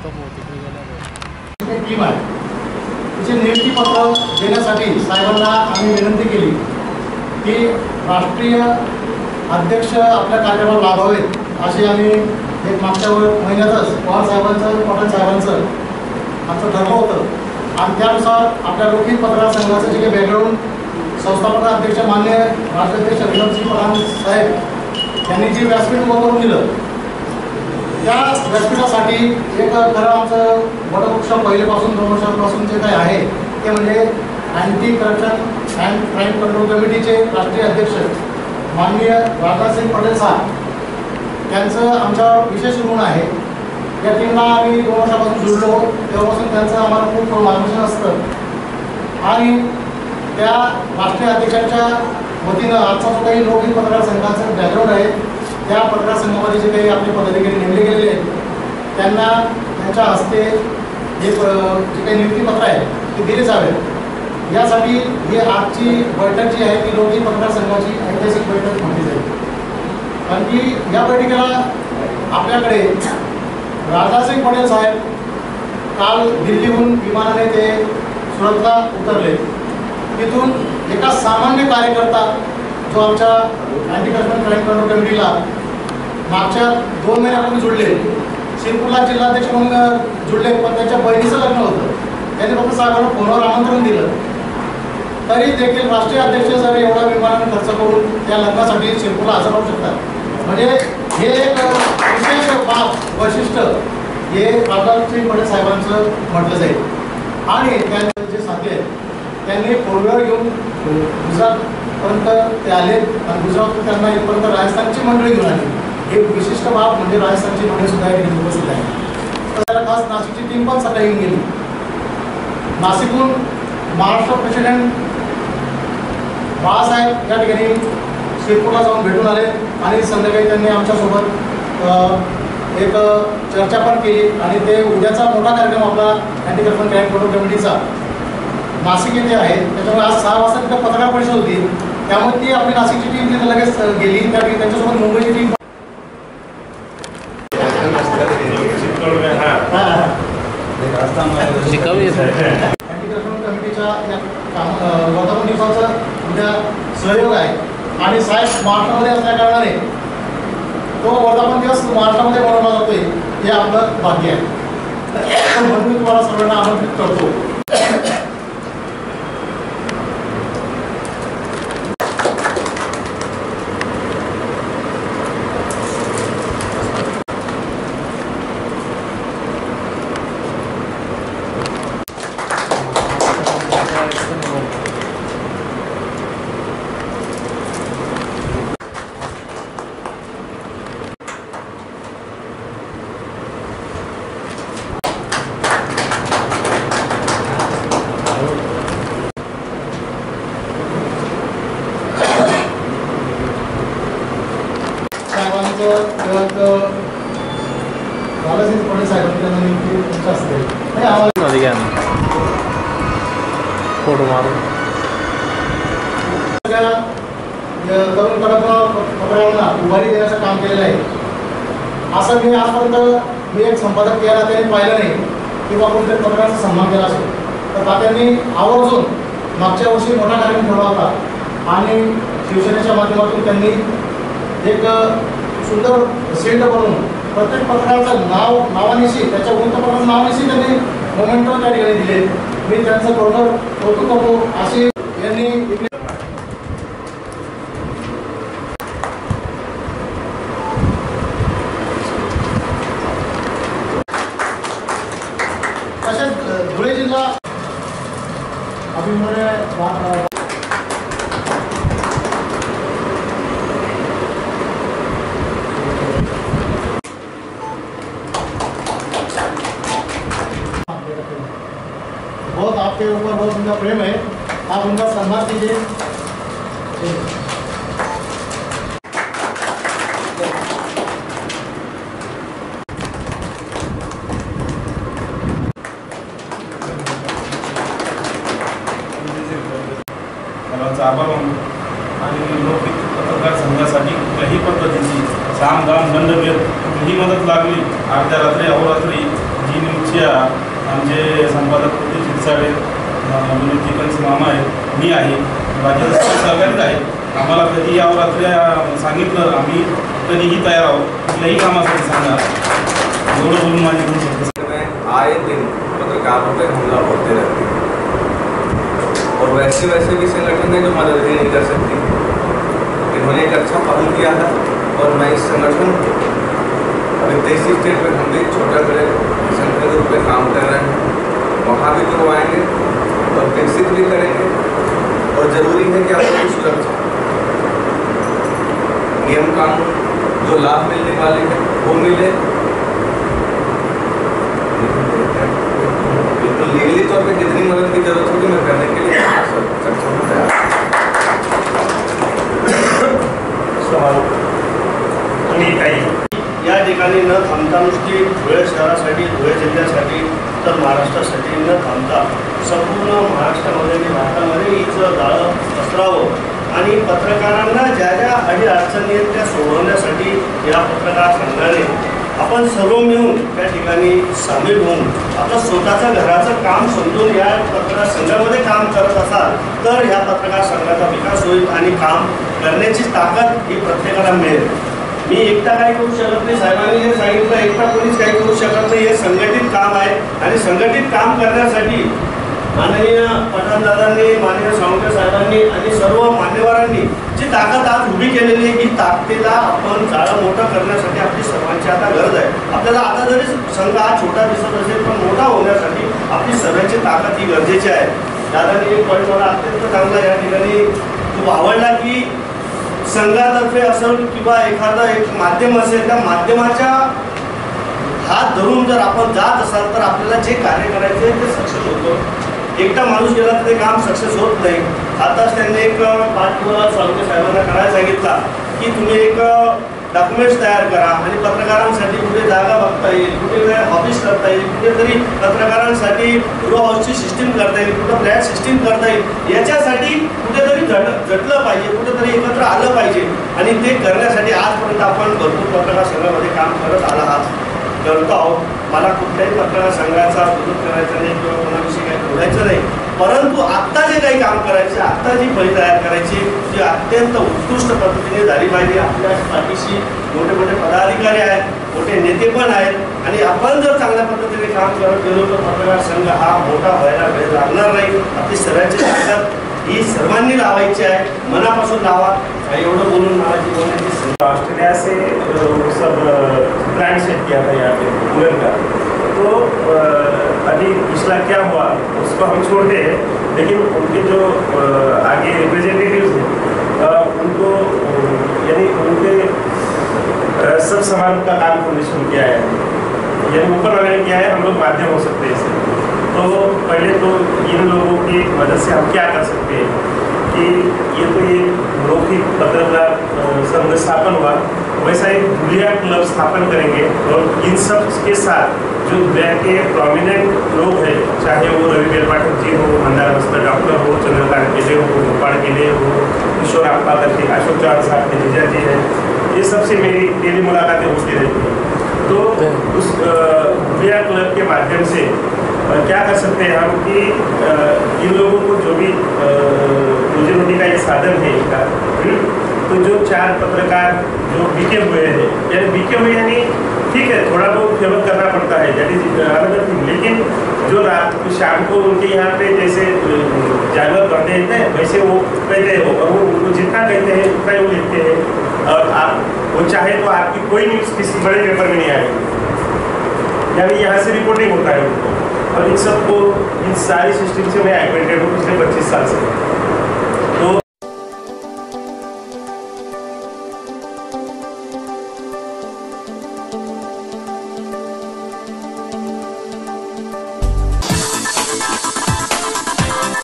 Team आहे तिचे नियुक्ती पत्र देण्यासाठी साहेबांना आम्ही विनंती केली की राष्ट्रीय अध्यक्ष आपल्या कार्यक्रमाला लाभावेत असे आम्ही एक मागच्या महिन्यातच पवार साहेबांचं पटेल साहेबांचं आमचं ठरलं होतं आणि त्यानुसार आपल्या लोकहित पत्रकार संघाचं जे काही बॅकग्राऊंड संस्थापक अध्यक्ष मान्य राष्ट्राध्यक्ष विनोदसिंह पठाण साहेब यांनी जे व्यासपीठ उभं करून दिलं त्या व्यासपीठासाठी एक खरं आमचं वटवृक्ष पहिलेपासून 2 वर्षांपासून जे काही आहे ते म्हणजे anti corruption and crime control कमिटीचे राष्ट्रीय अध्यक्ष माननीय राधासिंग पटेल साहेब त्यांचं आमच्यावर विशेष ऋण आहे। या टीमला आम्ही 2 वर्षापासून जुळलो तेव्हापासून त्यांचं आम्हाला खूप मार्गदर्शन असतं आणि त्या राष्ट्रीय अध्यक्षांच्या वतीनं आजचा जो काही लोकहित पत्रकार संघाचं बॅकग्राऊंड आहे त्या पत्रकार संघामध्ये जे काही आपले पदाधिकारी नेमले गेलेले आहेत त्यांना त्यांच्या हस्ते जे काही नियुक्तीपत्र आहे ते दिले जावे यासाठी ही आजची बैठक जी आहे ती लोकहित पत्रकार संघाची ऐतिहासिक बैठक म्हटली जाईल। कारण की या बैठकीला आपल्याकडे राधासिंग पटेल साहेब काल दिल्लीहून विमानाने ते सुरतला उतरले। तिथून एका सामान्य कार्यकर्ता जो आमच्या अँटी करप्शन क्राईम कंट्रोल कमिटीला मागच्या 2 महिन्यापूर्वी जुळले शिरपूरला जिल्हाध्यक्ष म्हणून जुळले पण त्यांच्या बहिणीचं लग्न होतं त्यांनी फक्त साहेबांना फोनवर आमंत्रण दिलं तरी देखील राष्ट्रीय अध्यक्ष जर एवढा विमानाने खर्च करून त्या लग्नासाठी शिरपूरला हजर राहू शकतात म्हणजे हे एक विशेष बाब वैशिष्ट्य हे राधासिंग पटेल साहेबांचं म्हटलं जाईल आणि त्यांचे जे साथी आहेत त्यांनी 4 व्हीलर घेऊन गुजरातपर्यंत ते आले आणि गुजरातून त्यांना इथपर्यंत राजस्थानची मंडळी घेऊन आली। हे विशिष्ट बाब म्हणजे राजस्थानची मंडळी सुद्धा या ठिकाणी उपस्थित आहे। त्याला खास नाशिकची टीम पण सकाळी येऊन गेली। नाशिकहून महाराष्ट्र प्रेसिडेंट बाळासाहेब या ठिकाणी शिरपूरला जाऊन भेटून आले आणि संध्याकाळी त्यांनी आमच्यासोबत एक चर्चा पण केली आणि ते उद्याचा मोठा कार्यक्रम आपला अँटी करप्शन क्राईम कंट्रोल कमिटीचा नाशिक येथे आहे त्याच्यामुळे आज 6 वाजता तिथं पत्रकार परिषद होती त्यामुळे ती आपली नाशिकची टीम तिथे लगेच गेली त्यावेळी त्यांच्यासोबत मुंबईची टीम अँटी करप्शन कमिटीच्या वर्धापन दिवसाचं उद्या सहयोग आहे आणि साहेब महाराष्ट्रामध्ये असल्या कारणाने तो वर्धापन दिवस महाराष्ट्रामध्ये बनवला जातोय हे आपलं भाग्य आहे म्हणून मी तुम्हाला सर्वांना आमंत्रित करतो। राधासिंग पटेल साहेबांना नियुक्ती तुमच्या असते नाही आम्हाला फोटो मारून सगळ्या तरुण पत्रकारांना उभारी देण्याचं काम केलेलं आहे। असं मी आजपर्यंत एक संपादक या नात्याने पाहिलं नाही किंवा कोणत्या पत्रकारांचा सन्मान केला असेल तर तात्यांनी आवर्जून मागच्या वर्षी मोठा कार्यक्रम ठेवला होता आणि शिवसेनेच्या माध्यमातून त्यांनी एक सुंदर शील्ड बनवून प्रत्येक पत्रकाराचं नावानिशी त्याच्या वृत्तपत्राचं नावानिशी त्यांनी मोमेंटो त्या ठिकाणी दिले। मी त्यांचं बरोबर कौतुक करतो। अशी यांनी तसेच धुळे जिल्हा अभिमान बहुत आपके ऊपर बहुत उनका प्रेम है आप उनका सम्मान कीजिए। आभार मानतो आणि लोकहित पत्रकार संघासाठी कुठल्याही पद्धतीची साम दाम दंडभेद ही मदत लागली अर्ध्या रात्री अहोरात्री जी अध्यक्ष आमचे संपादक प्रदीप शिरसाळे, विनोद चिकनचे मामा आहेत, मी आहे, बाकी सहकारीच आहे. आम्हाला कधी यावं रात्री सांगितलं, आम्ही कधीही तयार आहोत कुठल्याही कामासाठी सांगा. एवढं बोलून माझी दोन शब्द. आए दिन पत्रकारों पर हमला होते रहते हैं और वैसे भी संगठन है जो मदद भी नहीं कर सकती. इन्होंने एक अच्छा पहल किया है और मैं इस संगठन को अभी 23 स्टेट में हम भी छोटा बड़े संगठन के रूप में काम कर रहे हैं, वहाँ भी करवाएंगे और विकसित भी करेंगे. और ज़रूरी है कि आपको सुरक्षा, नियम कानून जो लाभ मिलने वाले हैं वो मिले. बिल्कुल लीगली तौर पे जितनी मदद की जरूरत होगी मैं करने के लिए सक्षम हूँ. या ठिकाणी न थांबता नुसती धुळे शहरासाठी, धुळे जिल्ह्यासाठी, तर महाराष्ट्रासाठी न थांबता संपूर्ण महाराष्ट्रामध्ये आणि भारतामध्ये हिचं जाळं पसरावं आणि पत्रकारांना ज्या ज्या अडी अडचणी आहेत त्या सोडवण्यासाठी या पत्रकार संघाने आपण सर्व मिळून त्या ठिकाणी सामील होऊन आपलं स्वतःचं घराचं काम समजून या पत्रकार संघामध्ये काम करत असाल तर ह्या पत्रकार संघाचा विकास होईल आणि काम करण्याची ताकद ही प्रत्येकाला मिळेल. मी एकटा काही करू शकत नाही, साहेबांनी जे सांगितलं एकटा कोणीच काही करू शकत नाही. हे संघटित काम आहे आणि संघटित काम करण्यासाठी माननीय पठाणदादांनी, माननीय सावंत साहेबांनी आणि सर्व मान्यवरांनी जी ताकद आज उभी केलेली आहे, ही ताकदीला आपण जाळं मोठं करण्यासाठी आपली सर्वांची आता गरज आहे. आपल्याला आता जरी संघ हा छोटा दिसत असेल पण मोठा होण्यासाठी आपली सर्वांची ताकद ही गरजेची आहे. दादांनी एक पॉईंट मला अत्यंत चांगला या ठिकाणी खूप आवडला की संघातर्फे असेल किंवा एखादं एक माध्यम असेल त्या माध्यमाच्या हात धरून जर आपण जात असाल तर आपल्याला जे कार्य करायचे ते सक्सेस होतं. एकटा माणूस गेला तर ते काम सक्सेस होत नाही. आताच त्यांनी एक पाठपुरावा सावंत साहेबांना करायला सांगितला की तुम्ही एक डॉक्युमेंट्स तयार करा आणि पत्रकारांसाठी कुठे जागा बघता येईल, कुठे ऑफिस करता येईल, कुठेतरी पत्रकारांसाठी रो हाऊसची सिस्टीम करता येईल, कुठं फ्लॅट सिस्टीम करता येईल, याच्यासाठी कुठेतरी झटलं पाहिजे, कुठेतरी एकत्र आलं पाहिजे. आणि ते करण्यासाठी आजपर्यंत आपण भरपूर पत्रकार संघामध्ये काम करत आला आहात, करतो आहोत. मला कुठल्याही पत्रकार संघाचा विरोध करायचा नाही किंवा कोणाविषयी काही बोलायचं नाही, परंतु आत्ता जे काही काम करायचे, आत्ता जी फळी तयार करायची ती अत्यंत उत्कृष्ट पद्धतीने झाली पाहिजे. आपल्या पाठीशी मोठे मोठे पदाधिकारी आहेत, मोठे नेते पण आहेत आणि आपण जर चांगल्या पद्धतीने काम करत गेलो तर पत्रकार संघ हा मोठा व्हायला वेळ लागणार नाही. आपली सर्वांची ताकद ही सर्वांनी लावायची आहे, मनापासून लावा. एवढं बोलून मला जी बोलण्याची ऑस्ट्रेलिया से सब ब्रांड सेट किया था यहाँ पे कूलर का, तो अभी पिछला क्या हुआ उसको हम छोड़ते हैं, लेकिन उनके जो आगे रिप्रेजेंटेटिव्स हैं उनको यानी उनके सब सामान का काम हमने शुरू किया है, यानी ऊपर वाले ने किया है, हम लोग माध्यम हो सकते हैं इससे. तो पहले तो इन लोगों की मदद से हम क्या कर सकते हैं कि ये तो ये लौकिक पत्रकार संघ स्थापन हुआ, वैसा एक धुलिया क्लब स्थापन करेंगे और इन सब के साथ जो धुलिया के प्रोमिनेंट लोग हैं, चाहे वो रवि बेल पाठक जी हो, मंदार मस्तर डॉक्टर हो, चंद्रकांत केले हो, गोपाल केले हो, किशोर आपा करके अशोक चौहान साहब के जीजा जी हैं, ये सबसे मेरी डेली मुलाकातें होती रहती हैं. तो उस धुलिया क्लब के माध्यम से क्या कर सकते हैं हम कि इन लोगों को जो भी रोजी रोटी का ये साधन है इनका, तो जो 4 पत्रकार जो बिके हुए हैं, यानी बिके हुए यानी ठीक है थोड़ा बहुत फेवर करना पड़ता है, दैट इज अनदर थिंग, लेकिन जो रात शाम को उनके यहाँ पे जैसे जानवर कर देते हैं वैसे वो कहते हैं और वो उनको जितना कहते हैं उतना ही वो लिखते हैं. और आप वो चाहे तो आपकी कोई न्यूज़ किसी बड़े पेपर में नहीं आएगी, यानी यहाँ से रिपोर्टिंग होता है उनको. और इन सबको इन सारी सिस्टम से मैं एक्वेंटेड हूँ पिछले 25 साल से.